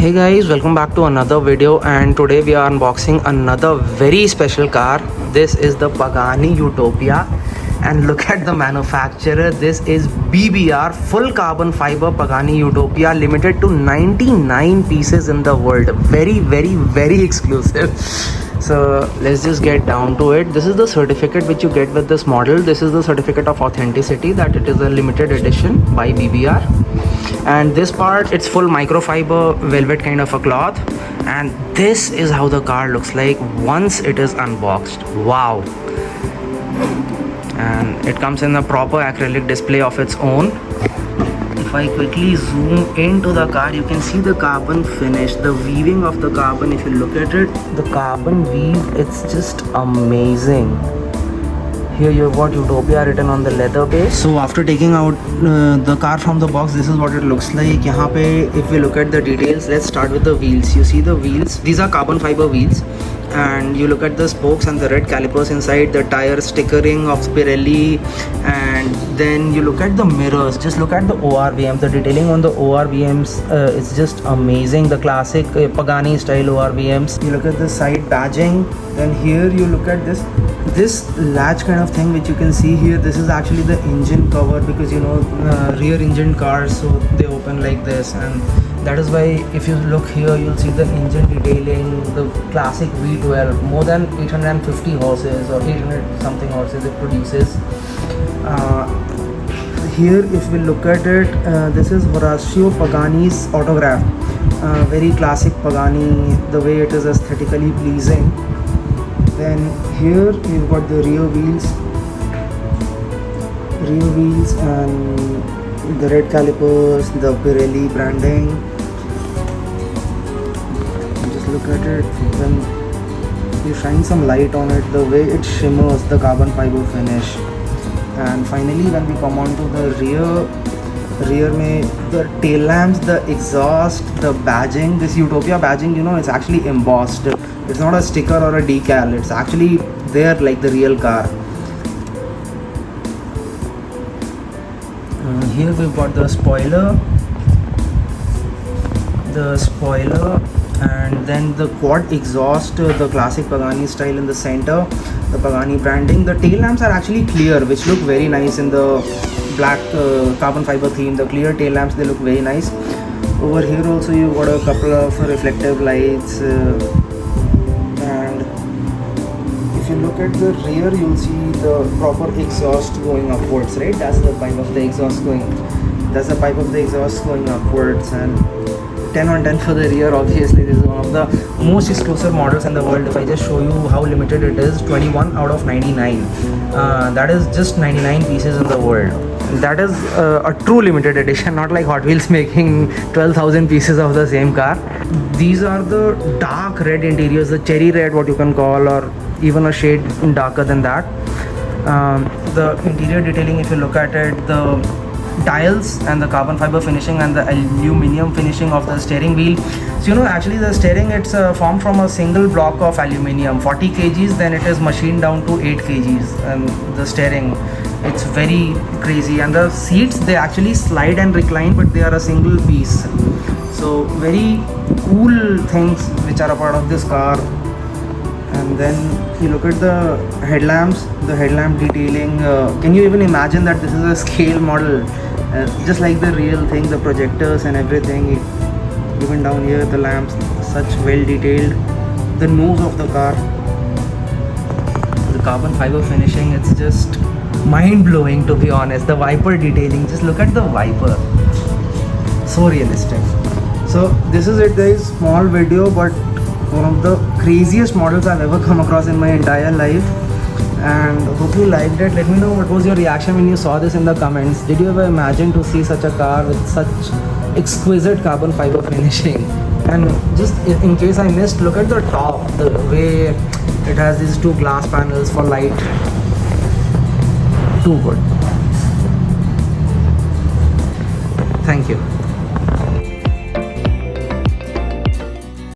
Hey guys, welcome back to another video, and today we are unboxing another very special car. This is the Pagani Utopia, and look at the manufacturer. This is BBR, full carbon fiber Pagani Utopia, limited to 99 pieces in the world. Very exclusive. So let's just get down to it. This is the certificate which you get with this model. This is the certificate of authenticity that it is a limited edition by BBR. And this part, it's full microfiber velvet kind of a cloth, and this is how the car looks like once it is unboxed. Wow. And it comes in a proper acrylic display of its own. If I quickly zoom into the car, you can see the carbon finish, the weaving of the carbon. If you look at it, the carbon weave, it's just amazing. Here you've got Utopia written on the leather base. So after taking out the car from the box, this is what it looks like. Yahan pe, if we look at the details, let's start with the wheels. You see the wheels, these are carbon fiber wheels, and you look at the spokes and the red calipers inside, the tire stickering of Pirelli, and then you look at the mirrors. Just look at the ORVMs, the detailing on the ORVMs, it's just amazing. The classic Pagani style ORVMs. You look at the side badging, then here you look at this latch kind of thing which you can see here. This is actually the engine cover, because you know rear engine cars, so they open like this, and that is why if you look here, you'll see the engine detailing, the classic V12, more than 850 horses or 800 something horses it produces. Here if we look at it, this is Horacio Pagani's autograph. Very classic Pagani, the way it is aesthetically pleasing. Then here you've got the rear wheels and the red calipers, the Pirelli branding. Just look at it, when you shine some light on it, the way it shimmers, the carbon fiber finish. And finally when we come on to the rear mein, the tail lamps, the exhaust, the badging, this Utopia badging, you know, it's actually embossed. It's not a sticker or a decal, it's actually there like the real car. Here we've got the spoiler, and then the quad exhaust, the classic Pagani style in the center, the Pagani branding. The tail lamps are actually clear, which look very nice in the black carbon fiber theme. The clear tail lamps, they look very nice. Over here also you've got a couple of reflective lights, and if you look at the rear, you'll see the proper exhaust going upwards, right? That's the pipe of the exhaust going upwards. And 10 on 10 for the rear. Obviously this is one of the most exclusive models in the world. If I just show you how limited it is, 21 out of 99, that is just 99 pieces in the world. That is a true limited edition, not like Hot Wheels making 12,000 pieces of the same car. These are the dark red interiors, the cherry red, what you can call, or even a shade darker than that. The interior detailing, if you look at it, the dials and the carbon fiber finishing and the aluminium finishing of the steering wheel. So you know, actually the steering, it's formed from a single block of aluminium, 40 kgs, then it is machined down to 8 kgs, and the steering, it's very crazy. And the seats, they actually slide and recline, but they are a single piece. So very cool things which are a part of this car. And then you look at the headlamps, the headlamp detailing. Can you even imagine that this is a scale model, just like the real thing, the projectors and everything. Even down here, the lamps, such well detailed. The nose of the car, the carbon fiber finishing, it's just mind blowing, to be honest. The wiper detailing, just look at the wiper, so realistic. So this is it guys, small video, but one of the craziest models I've ever come across in my entire life, and hope you liked it. Let me know what was your reaction when you saw this in the comments. Did you ever imagine to see such a car with such exquisite carbon fiber finishing? And just in case I missed, look at the top, the way it has these two glass panels for light. Too good. Thank you.